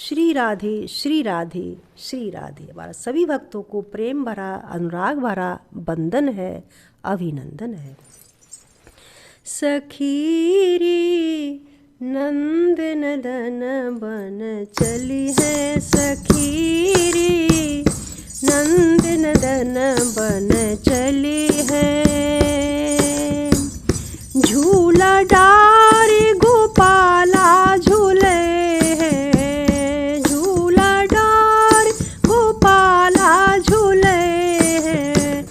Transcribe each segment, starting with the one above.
श्री राधे श्री राधे श्री राधे। हमारा सभी भक्तों को प्रेम भरा अनुराग भरा वंदन है, अभिनंदन है। सखी रे नंद नदन बन चली है, सखी रे नंद नदन बन चली है। झूला डारे गोपाला झूले है, झूला डार गोपाला झूले है।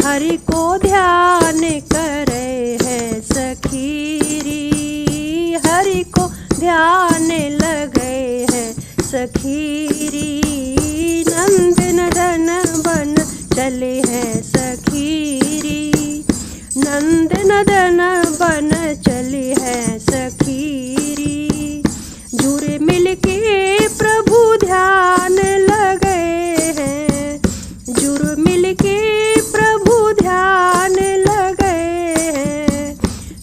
हरि को ध्यान करे है सखी री, हरि को ध्यान लगे है सखी री। नंद नदन बन चले है सखी री, नंद नदन बन चली है सखी री। जुड़े मिलके प्रभु ध्यान लगे हैं, जुड़ मिलके प्रभु ध्यान लगे हैं।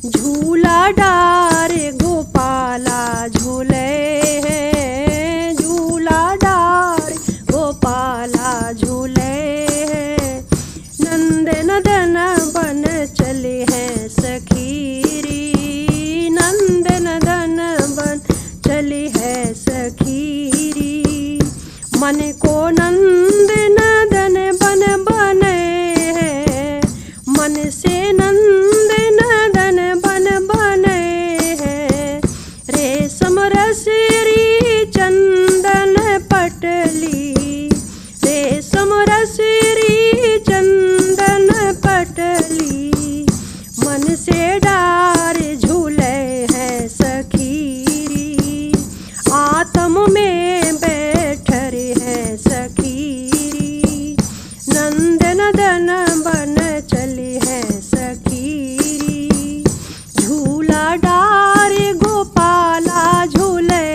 झूला डारे गोपाला झूले हैं, झूला डारे गोपाला झूले हैं। नंद नदन बन चले हैं सखी री, नंद नदन बन चली है सखी री। मन को नंद नदन बन बने हैं, मन से नंद नदन बन बने हैं। रेशम रसरी चंदन पटली, रेशम रसरी चंदन पटली। मन से डार झूले हैं सखी री, आत्म में बैठ रहे हैं सखी री। नंद नदन बन चली है सखी री। झूला डारे गोपाला झूले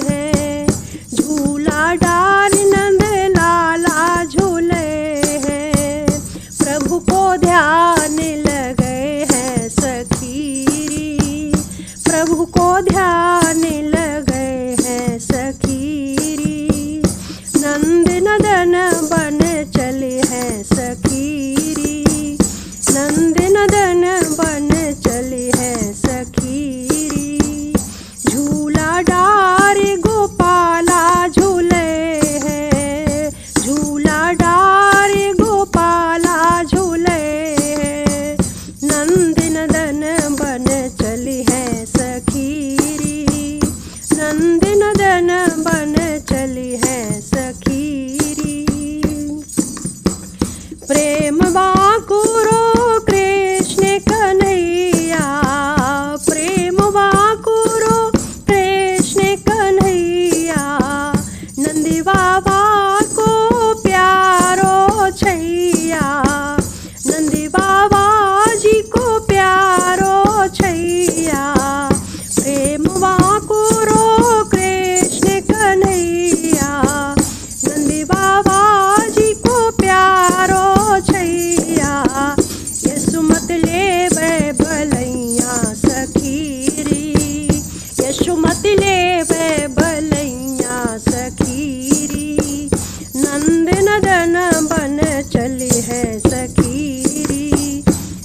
हैं, झूला डार नंद लाला झूले हैं। प्रभु को ध्यान लगे हैं सखी री, प्रभु को ध्यान लगे हैं सखी री। नंद नदन बन चले हैं सखी री, नंद नदन बन चले हैं सखी री। झूला डारे गोपाला झूले हैं, झूला डारे गोपाला झूले हैं। नंद नदन बन चली है सखी री, नंद नदन बन चली है सखी री। प्रेम वाकुरो कृष्ण कन्हैया, प्रेम वाकुरो कृष्ण कन्हैया। नंदी बाबा को प्यारो छैया, नंदी बाबा जी को प्यारो छैया। प्रेम वाकुरो कृष्ण कन्हैया, नंदी बाबा जी को प्यारो छैया। यशुमत लेवे भलैया सखी री, यशुमत लेवे भलैया सखी री। नंद नदन बन चली है सखी री,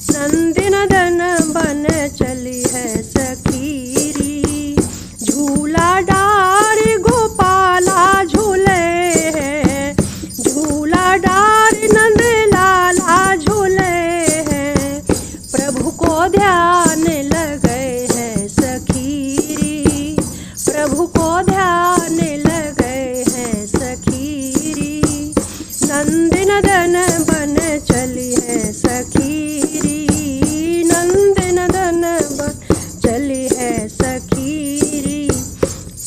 नंद नदन बन चली है सखी री। झूला डार गोपाला झूले हैं, झूला डार नंद लाला झूले हैं। प्रभु को ध्यान लगे हैं सखी री, प्रभु को ध्यान लगे हैं सखी री। नंद नदन बन चली है सखी री, नंद नदन बन चली है सखी री।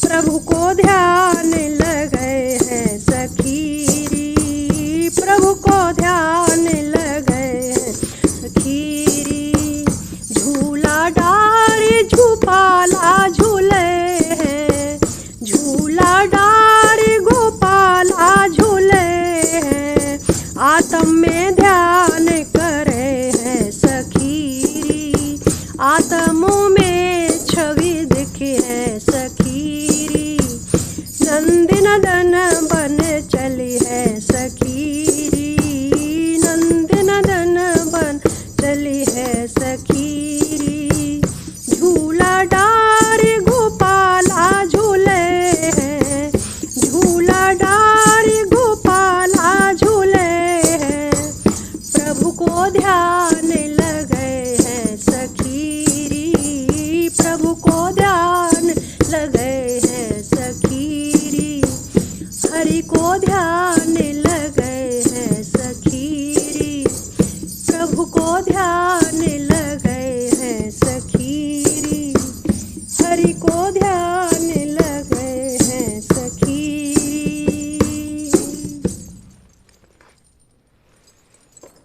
प्रभु को ध्यान लगे हैं सखी री, प्रभु को ध्यान लगे हैं सखी री। झूला डारे झूपाला झूले हैं, झूला डारे गोपाला झूले हैं। आत्म में ध्यान करे हैं सखी री, आत्म में छवि दिखे है सखी री। नंद नंदन बन चली है सखीरी, नंद नंदन बन चली है सखीरी। झूला डार गोपाला झूले हैं, झूला डार गोपाला झूले हैं, प्रभु को ध्यान लगे हैं सखीरी, प्रभु को ध्यान लगे हैं सखीरी, हरि को ध्यान लगे हैं सखीरी, प्रभु को ध्यान